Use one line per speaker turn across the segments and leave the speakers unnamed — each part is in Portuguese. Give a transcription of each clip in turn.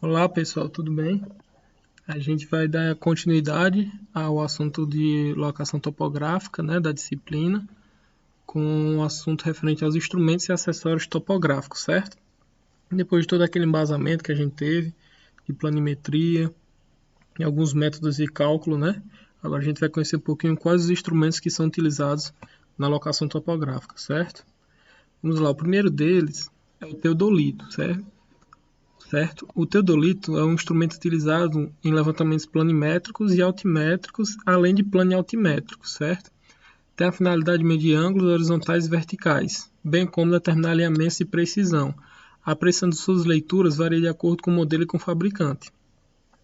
Olá pessoal, tudo bem? A gente vai dar continuidade ao assunto de locação topográfica, né, da disciplina, com o assunto referente aos instrumentos e acessórios topográficos, certo? Depois de todo aquele embasamento que a gente teve, de planimetria e alguns métodos de cálculo, né? Agora a gente vai conhecer um pouquinho quais os instrumentos que são utilizados na locação topográfica, certo? Vamos lá, o primeiro deles é o teodolito, certo? O teodolito é um instrumento utilizado em levantamentos planimétricos e altimétricos, além de planialtimétricos, certo? Tem a finalidade de medir ângulos horizontais e verticais, bem como determinar alinhamentos de precisão. A precisão de suas leituras varia de acordo com o modelo e com o fabricante.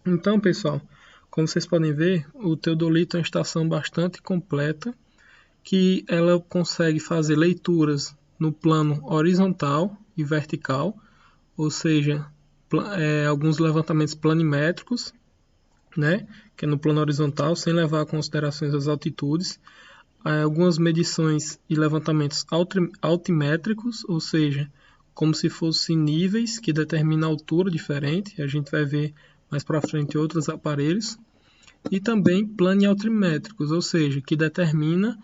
Então, pessoal, como vocês podem ver, o teodolito é uma estação bastante completa, que ela consegue fazer leituras no plano horizontal e vertical, ou seja, alguns levantamentos planimétricos, né, que é no plano horizontal, sem levar em considerações as altitudes, algumas medições e levantamentos altimétricos, ou seja, como se fossem níveis que determinam a altura diferente, a gente vai ver mais para frente outros aparelhos, e também planialtimétricos, ou seja, que determina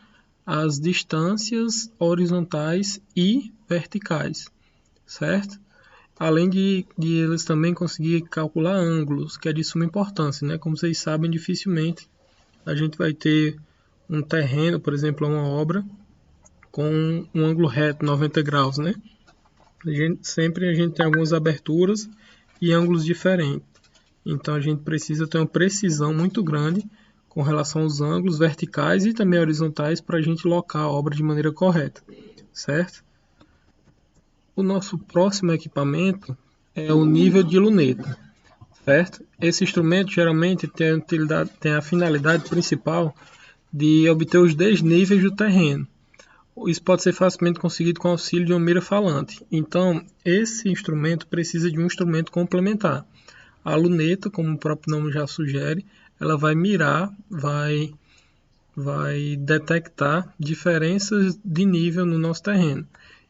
as distâncias horizontais e verticais, certo? Além de eles também conseguir calcular ângulos, que é de suma importância, né? Como vocês sabem, dificilmente a gente vai ter um terreno, por exemplo, uma obra, com um ângulo reto, 90 graus, né? Sempre a gente tem algumas aberturas e ângulos diferentes. Então a gente precisa ter uma precisão muito grande com relação aos ângulos verticais e também horizontais para a gente locar a obra de maneira correta, certo? O nosso próximo equipamento é o nível de luneta, certo? Esse instrumento geralmente tem a finalidade principal de obter os desníveis do terreno. Isso pode ser facilmente conseguido com o auxílio de uma mira falante. Então, esse instrumento precisa de um instrumento complementar. A luneta, como o próprio nome já sugere, ela vai mirar, vai detectar diferenças de nível no nosso terreno.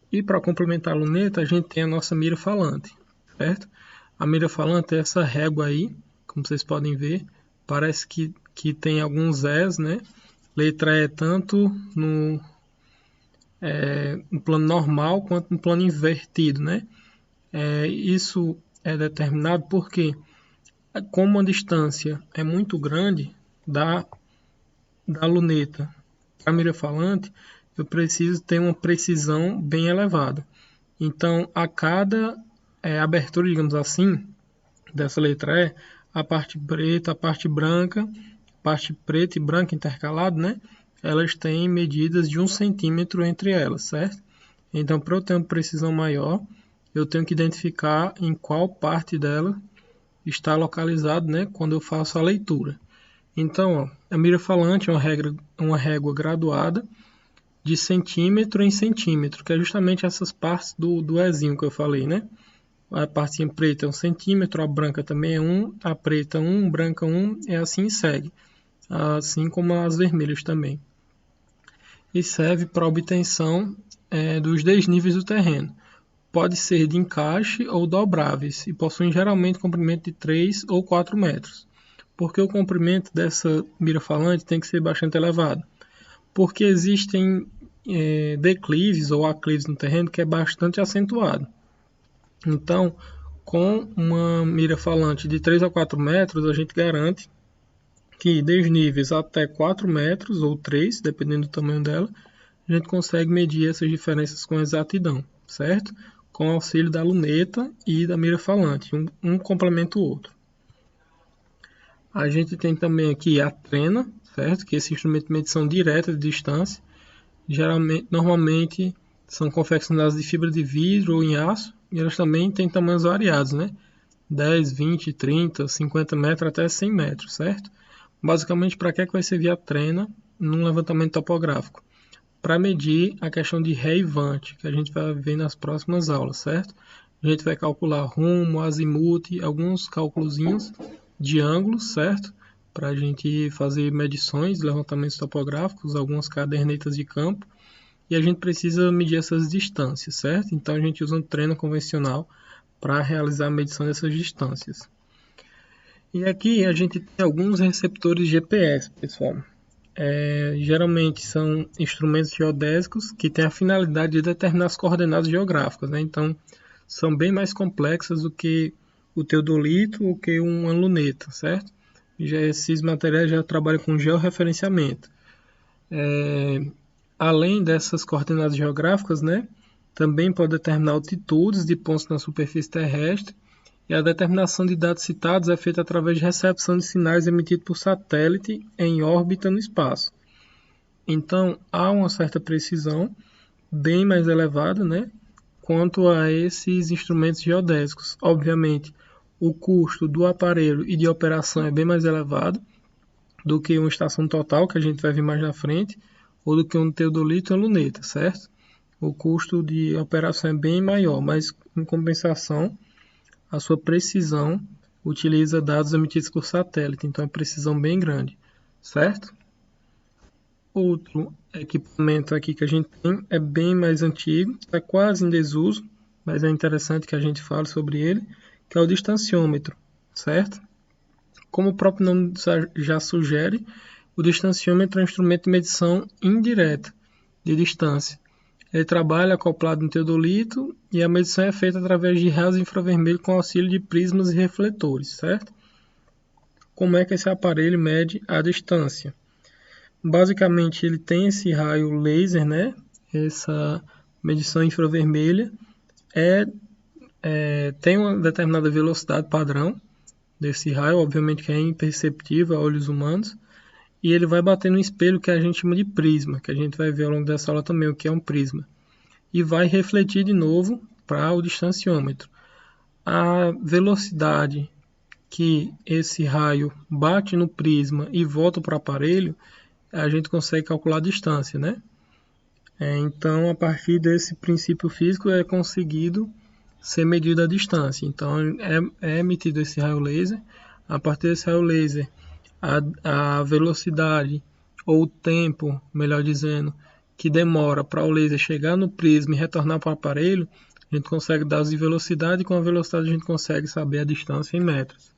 E para complementar a luneta, a gente tem a nossa mira falante, certo? A mira falante é essa régua aí, como vocês podem ver, parece que tem alguns S, né? Letra E tanto no plano normal quanto no plano invertido, né? Isso é determinado porque, como a distância é muito grande da luneta para a mira falante, eu preciso ter uma precisão bem elevada. Então, a cada abertura, digamos assim, dessa letra E, a parte preta, a parte branca, parte preta e branca intercalado, né? Elas têm medidas de 1 centímetro entre elas, certo? Então, para eu ter uma precisão maior, eu tenho que identificar em qual parte dela está localizado, né? Quando eu faço a leitura. Então, ó, a mira falante é uma régua graduada de centímetro em centímetro, que é justamente essas partes do Ezinho que eu falei, né? A partinha preta é 1 centímetro, a branca também é 1, a preta 1, branca 1, e assim segue. Assim como as vermelhas também. E serve para a obtenção dos desníveis do terreno. Pode ser de encaixe ou dobráveis e possuem geralmente comprimento de 3 ou 4 metros. Porque o comprimento dessa mira falante tem que ser bastante elevado? Porque existem declives ou aclives no terreno que é bastante acentuado. Então, com uma mira falante de 3 a 4 metros, a gente garante que desníveis até 4 metros ou 3, dependendo do tamanho dela, a gente consegue medir essas diferenças com exatidão, certo? Com o auxílio da luneta e da mira falante, um complementa o outro. A gente tem também aqui a trena, certo? Que é esse instrumento de medição direta de distância. Normalmente são confeccionadas de fibra de vidro ou em aço, e elas também têm tamanhos variados, né? 10, 20, 30, 50 metros até 100 metros, certo? Basicamente, para que vai servir a trena num levantamento topográfico? Para medir a questão de ré e vante, que a gente vai ver nas próximas aulas, certo? A gente vai calcular rumo, azimuth, alguns cálculozinhos de ângulos, certo? Para a gente fazer medições, levantamentos topográficos, algumas cadernetas de campo. E a gente precisa medir essas distâncias, certo? Então a gente usa um treino convencional para realizar a medição dessas distâncias. E aqui a gente tem alguns receptores GPS, pessoal. Geralmente são instrumentos geodésicos que têm a finalidade de determinar as coordenadas geográficas, né? Então, são bem mais complexas do que o teodolito ou que uma luneta, certo? Esses materiais já trabalham com georreferenciamento. Além dessas coordenadas geográficas, né, também pode determinar altitudes de pontos na superfície terrestre, e a determinação de dados citados é feita através de recepção de sinais emitidos por satélite em órbita no espaço. Então, há uma certa precisão, bem mais elevada, né, quanto a esses instrumentos geodésicos. Obviamente, o custo do aparelho e de operação é bem mais elevado do que uma estação total, que a gente vai ver mais na frente, ou do que um teodolito ou luneta, certo? O custo de operação é bem maior, mas em compensação, a sua precisão utiliza dados emitidos por satélite, então é precisão bem grande, certo? Outro equipamento aqui que a gente tem é bem mais antigo, é quase em desuso, mas é interessante que a gente fale sobre ele, que é o distanciômetro, certo? Como o próprio nome já sugere, o distanciômetro é um instrumento de medição indireta de distância. Ele trabalha acoplado no teodolito e a medição é feita através de raios infravermelhos com auxílio de prismas e refletores, certo? Como é que esse aparelho mede a distância? Basicamente, ele tem esse raio laser, né? Essa medição infravermelha tem uma determinada velocidade padrão desse raio, obviamente que é imperceptível a olhos humanos, e ele vai bater no espelho que a gente chama de prisma, que a gente vai ver ao longo dessa aula também o que é um prisma, e vai refletir de novo para o distanciômetro. A velocidade que esse raio bate no prisma e volta para o aparelho, a gente consegue calcular a distância, né? Então, a partir desse princípio físico é conseguido ser medida a distância. Então, é emitido esse raio laser. A partir desse raio laser, a velocidade ou o tempo, melhor dizendo, que demora para o laser chegar no prisma e retornar para o aparelho, a gente consegue dados de velocidade, e com a velocidade a gente consegue saber a distância em metros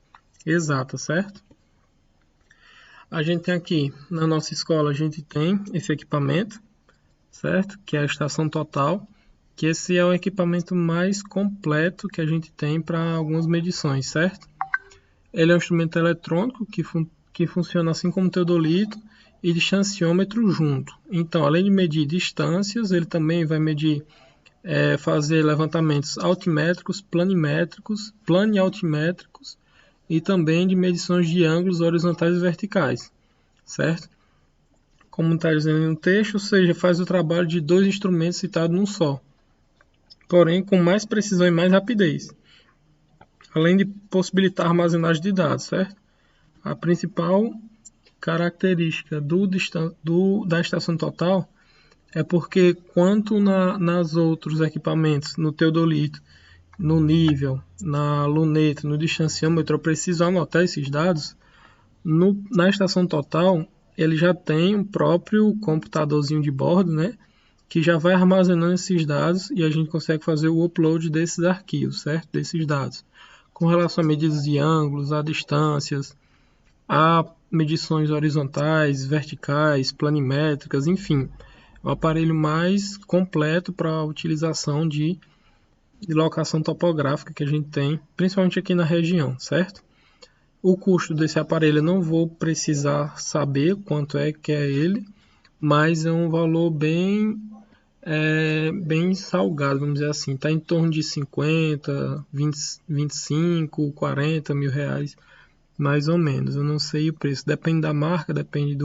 exata, certo? A gente tem aqui, na nossa escola, a gente tem esse equipamento, certo? Que é a estação total, que esse é o equipamento mais completo que a gente tem para algumas medições, certo? Ele é um instrumento eletrônico que funciona assim como o teodolito e distanciômetro junto. Então, além de medir distâncias, ele também vai medir, fazer levantamentos altimétricos, planimétricos, planialtimétricos e também de medições de ângulos horizontais e verticais, certo? Como está dizendo no texto, ou seja, faz o trabalho de dois instrumentos citados num só, porém com mais precisão e mais rapidez, além de possibilitar a armazenagem de dados, certo? A principal característica da estação total é porque, quanto nas outros equipamentos, no teodolito, no nível, na luneta, no distanciômetro, eu preciso anotar esses dados, na estação total, ele já tem um próprio computadorzinho de bordo, né? Que já vai armazenando esses dados e a gente consegue fazer o upload desses arquivos, certo? Desses dados. Com relação a medidas de ângulos, a distâncias, a medições horizontais, verticais, planimétricas, enfim. É o aparelho mais completo para a utilização de locação topográfica que a gente tem, principalmente aqui na região, certo? O custo desse aparelho eu não vou precisar saber quanto é que é ele, mas é um valor bem salgado, vamos dizer assim. Está em torno de 50, 20, 25, 40 mil reais, mais ou menos. Eu não sei o preço, depende da marca, depende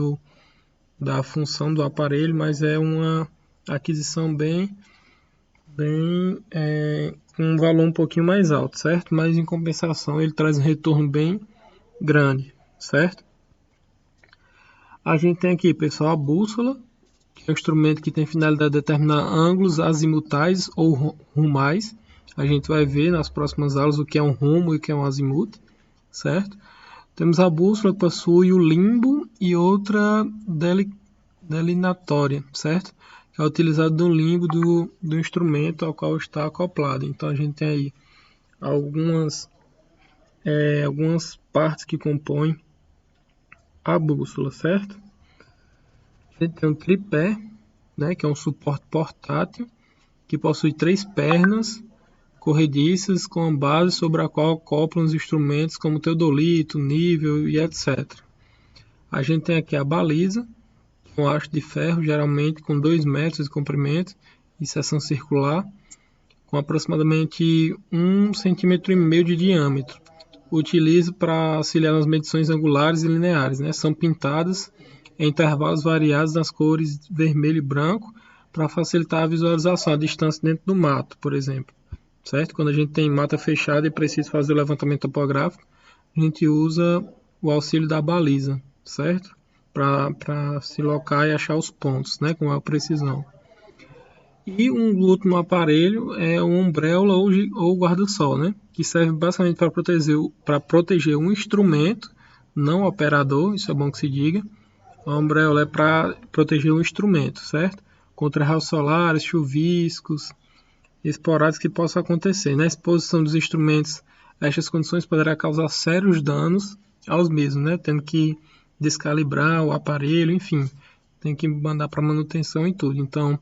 da função do aparelho, mas é uma aquisição com um valor um pouquinho mais alto, certo? Mas em compensação ele traz um retorno bem grande, certo? A gente tem aqui, pessoal, a bússola, que é um instrumento que tem finalidade de determinar ângulos azimutais ou rumais. A gente vai ver nas próximas aulas o que é um rumo e o que é um azimuth, certo? Temos a bússola, que possui o limbo e outra delinatória, certo? Que é utilizado no limbo do instrumento ao qual está acoplado. Então a gente tem aí algumas algumas partes que compõem a bússola, certo? A gente tem um tripé, né, que é um suporte portátil, que possui 3 pernas corrediças com a base sobre a qual acoplam os instrumentos como teodolito, nível e etc. A gente tem aqui a baliza, um haste de ferro, geralmente com 2 metros de comprimento e seção circular, com aproximadamente 1,5 cm de diâmetro. Utilizo para auxiliar nas medições angulares e lineares, né? São pintadas em intervalos variados nas cores vermelho e branco para facilitar a visualização, a distância dentro do mato, por exemplo. Certo? Quando a gente tem mata fechada e precisa fazer o levantamento topográfico, a gente usa o auxílio da baliza, certo? Para se locar e achar os pontos, né? Com maior precisão. E um último aparelho é o umbrella ou guarda-sol, né? Que serve basicamente para proteger um instrumento, não o operador, isso é bom que se diga. A umbrella é para proteger o instrumento, certo? Contra raios solares, chuviscos, esporádicos que possam acontecer. Na exposição dos instrumentos a estas condições poderá causar sérios danos aos mesmos, né? Tendo que descalibrar o aparelho, enfim, tem que mandar para manutenção e tudo. Então,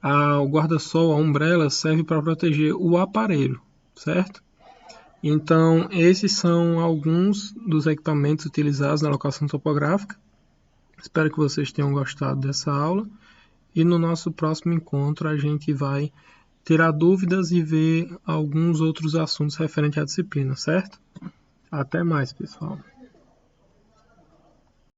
o guarda-sol, a umbrella, serve para proteger o aparelho, certo? Então, esses são alguns dos equipamentos utilizados na locação topográfica. Espero que vocês tenham gostado dessa aula. E no nosso próximo encontro a gente vai tirar dúvidas e ver alguns outros assuntos referentes à disciplina, certo? Até mais, pessoal.